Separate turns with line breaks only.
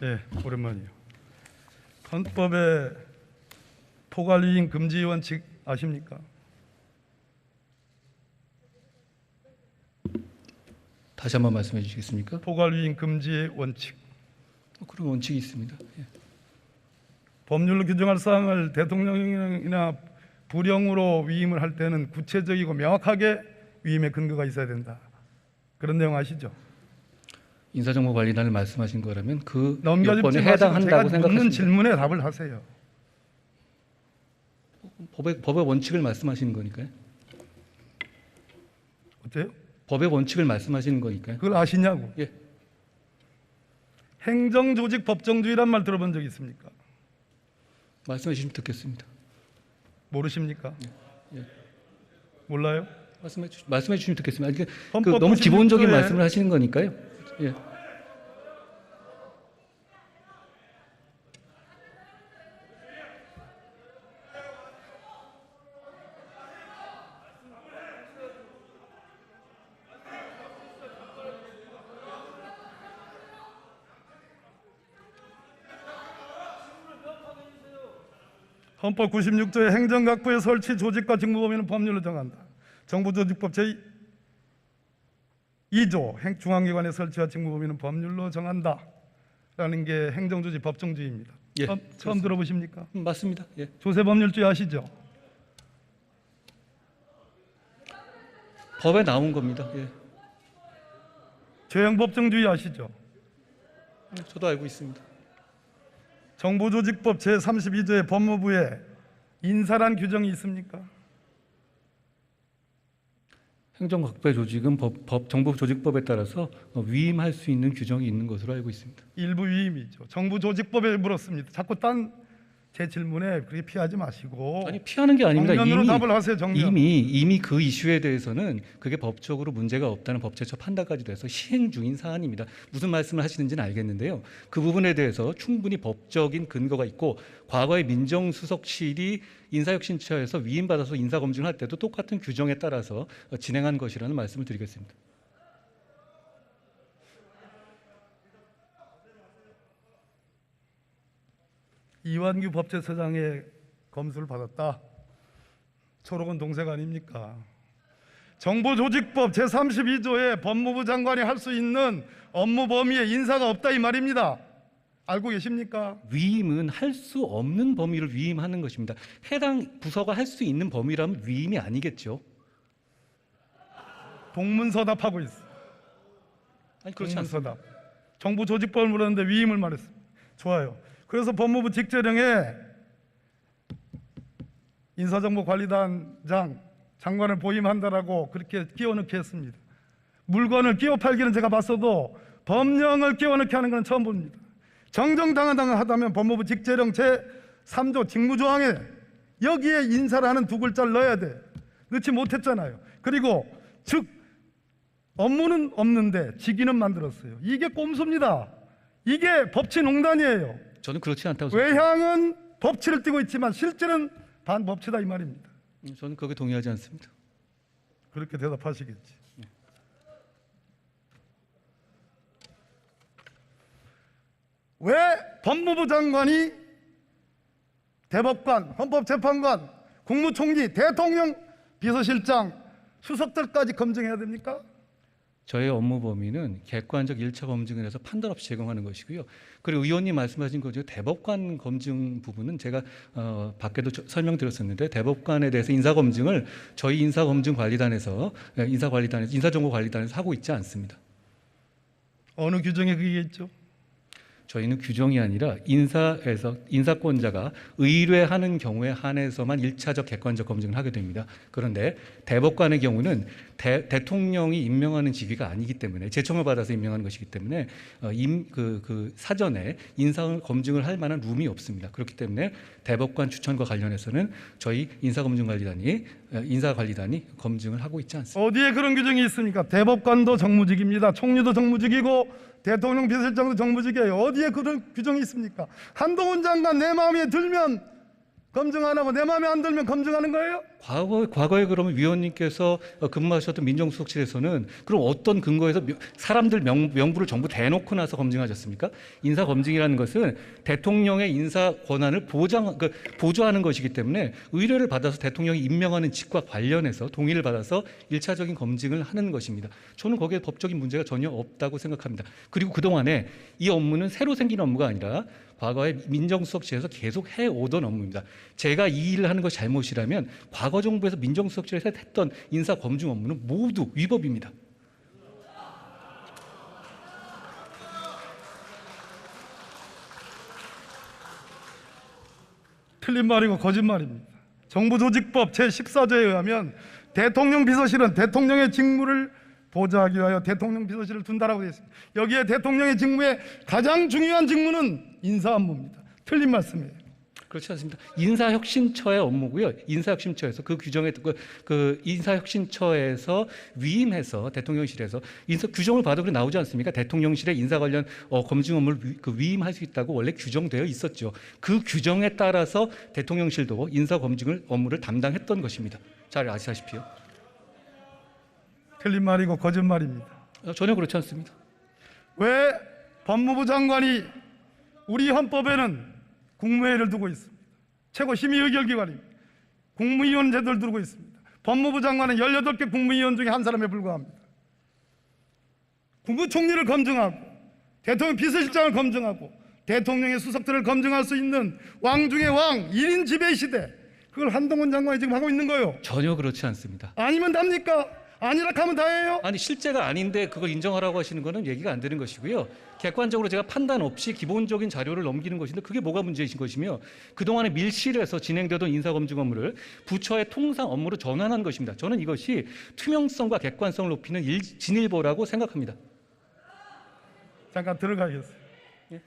예, 오랜만이요. 헌법의 포괄유인 금지 원칙 아십니까?
다시 한번 말씀해 주시겠습니까?
포괄유인 금지의 원칙.
그런 원칙이 있습니다. 예.
법률로 규정할 사항을 대통령이나 부령으로 위임을 할 때는 구체적이고 명확하게 위임의 근거가 있어야 된다. 그런 내용 아시죠?
인사정보관리단을 말씀하신 거라면 그
넘겨짚지
요건에
마시고
해당한다고
제가 묻는
생각하십니까?
질문에 답을 하세요.
법의 원칙을 말씀하시는 거니까요.
어때요?
법의 원칙을 말씀하시는 거니까요.
그걸 아시냐고.
예.
행정조직 법정주의란 말 들어본 적 있습니까?
말씀해 주시면 듣겠습니다.
모르십니까?
예.
몰라요?
말씀해 주시면 듣겠습니다. 그
헌법
너무 기본적인
96조에
말씀을 하시는 거니까요. 예.
헌법 96조의 행정각부의 설치 조직과 직무 범위는 법률로 정한다. 정부조직법 제2조 중앙기관의 설치와 직무 범위는 법률로 정한다. 라는 게 행정조직 법정주의입니다.
예,
처음 들어보십니까?
맞습니다. 예.
조세법률주의 아시죠?
법에 나온 겁니다. 예.
죄형법정주의 아시죠?
저도 알고 있습니다.
정부조직법 제32조의 법무부에 인사란 규정이 있습니까?
행정각부의 조직은 정부조직법에 따라서 위임할 수 있는 규정이 있는 것으로 알고 있습니다.
일부 위임이죠. 정부조직법에 물었습니다. 자꾸 딴 제 질문에 그렇게 피하지 마시고.
아니, 피하는 게 아닙니다.
정면으로 답을 하세요. 정면.
이미 그 이슈에 대해서는 그게 법적으로 문제가 없다는 법제처 판단까지 돼서 시행 중인 사안입니다. 무슨 말씀을 하시는지는 알겠는데요. 그 부분에 대해서 충분히 법적인 근거가 있고, 과거에 민정수석실이 인사혁신처에서 위임받아서 인사검증을 할 때도 똑같은 규정에 따라서 진행한 것이라는 말씀을 드리겠습니다.
이완규 법제처장의 검수를 받았다. 초록은 동색 아닙니까? 정부조직법 제32조에 법무부 장관이 할 수 있는 업무 범위에 인사가 없다 이 말입니다. 알고 계십니까?
위임은 할 수 없는 범위를 위임하는 것입니다. 해당 부서가 할 수 있는 범위라면 위임이 아니겠죠.
동문서답하고 있어.
아니, 그렇지 않습니다.
동문서답. 정부조직법을 물었는데 위임을 말했습니다. 좋아요. 그래서 법무부 직제령에 인사정보관리단장 장관을 보임한다라고 그렇게 끼워넣게 했습니다. 물건을 끼워 팔기는 제가 봤어도 법령을 끼워넣게 하는 건 처음 봅니다. 정정당당하다면 법무부 직제령 제3조 직무조항에 여기에 인사를 하는 두 글자를 넣어야 돼. 넣지 못했잖아요. 그리고 즉 업무는 없는데 직위는 만들었어요. 이게 꼼수입니다. 이게 법치농단이에요.
저는 그렇지 않다고 생각합니다.
외향은 법치를 띠고 있지만 실제는 반법치다 이 말입니다.
저는 거기에 동의하지 않습니다.
그렇게 대답하시겠지. 왜 법무부 장관이 대법관, 헌법재판관, 국무총리, 대통령, 비서실장, 수석들까지 검증해야 됩니까?
저의 업무 범위는 객관적 1차 검증을 해서 판단 없이 제공하는 것이고요. 그리고 의원님 말씀하신 거죠. 대법관 검증 부분은 제가 밖에도 설명드렸었는데, 대법관에 대해서 인사검증을 저희 인사검증관리단에서 인사정보관리단에서 하고 있지 않습니다.
어느 규정에 그게 있죠?
저희는 규정이 아니라 인사권자가 의뢰하는 경우에 한해서만 1차적 객관적 검증을 하게 됩니다. 그런데 대법관의 경우는 대통령이 임명하는 직위가 아니기 때문에, 제청을 받아서 임명하는 것이기 때문에 사전에 인사 검증을 할 만한 룸이 없습니다. 그렇기 때문에 대법관 추천과 관련해서는 저희 인사관리단이 검증을 하고 있지 않습니다.
어디에 그런 규정이 있습니까? 대법관도 정무직입니다. 총리도 정무직이고 대통령 비서실장도 정무직이에요. 어디에 그런 규정이 있습니까? 한동훈 장관 내 마음에 들면 검증 안 하고 내 마음에 안 들면 검증하는 거예요?
과거에 그러면 위원님께서 근무하셨던 민정수석실에서는 그럼 어떤 근거에서 사람들 명부를 전부 대놓고 나서 검증하셨습니까? 인사 검증이라는 것은 대통령의 인사 권한을 보좌하는 것이기 때문에 의뢰를 받아서 대통령이 임명하는 직과 관련해서 동의를 받아서 1차적인 검증을 하는 것입니다. 저는 거기에 법적인 문제가 전혀 없다고 생각합니다. 그리고 그동안에 이 업무는 새로 생긴 업무가 아니라 과거에 민정수석실에서 계속 해오던 업무입니다. 제가 이 일을 하는 것이 잘못이라면 과거 정부에서 민정수석실에서 했던 인사 검증 업무는 모두 위법입니다.
틀린 말이고 거짓말입니다. 정부조직법 제14조에 의하면 대통령 비서실은 대통령의 직무를 보좌하기 위하여 대통령 비서실을 둔다라고 되어 있습니다. 여기에 대통령의 직무의 가장 중요한 직무는 인사 업무입니다. 틀린 말씀이에요.
그렇지 않습니다. 인사혁신처의 업무고요. 인사혁신처에서 그 규정에 그 인사혁신처에서 위임해서 대통령실에서 인사 규정을 봐도 그래 나오지 않습니까? 대통령실에 인사 관련 검증 업무를 위임할 수 있다고 원래 규정되어 있었죠. 그 규정에 따라서 대통령실도 인사 검증을 업무를 담당했던 것입니다. 잘 아시다시피요.
틀린 말이고 거짓말입니다.
전혀 그렇지 않습니다.
왜 법무부 장관이 우리 헌법에는 국무회의를 두고 있습니다. 최고 심의 의결기관입니다. 국무위원 제도를 두고 있습니다. 법무부 장관은 18개 국무위원 중에 한 사람에 불과합니다. 국무총리를 검증하고 대통령 비서실장을 검증하고 대통령의 수석들을 검증할 수 있는 왕 중의 왕 1인 지배 시대, 그걸 한동훈 장관이 지금 하고 있는 거예요.
전혀 그렇지 않습니다.
아니면 답니까? 아니라 하면 다예요?
아니 실제가 아닌데 그걸 인정하라고 하시는 거는 얘기가 안 되는 것이고요. 객관적으로 제가 판단 없이 기본적인 자료를 넘기는 것인데 그게 뭐가 문제이신 것이며 그동안에 밀실에서 진행되던 인사검증 업무를 부처의 통상 업무로 전환한 것입니다. 저는 이것이 투명성과 객관성을 높이는 진일보라고 생각합니다.
잠깐 들어가겠어요.
예.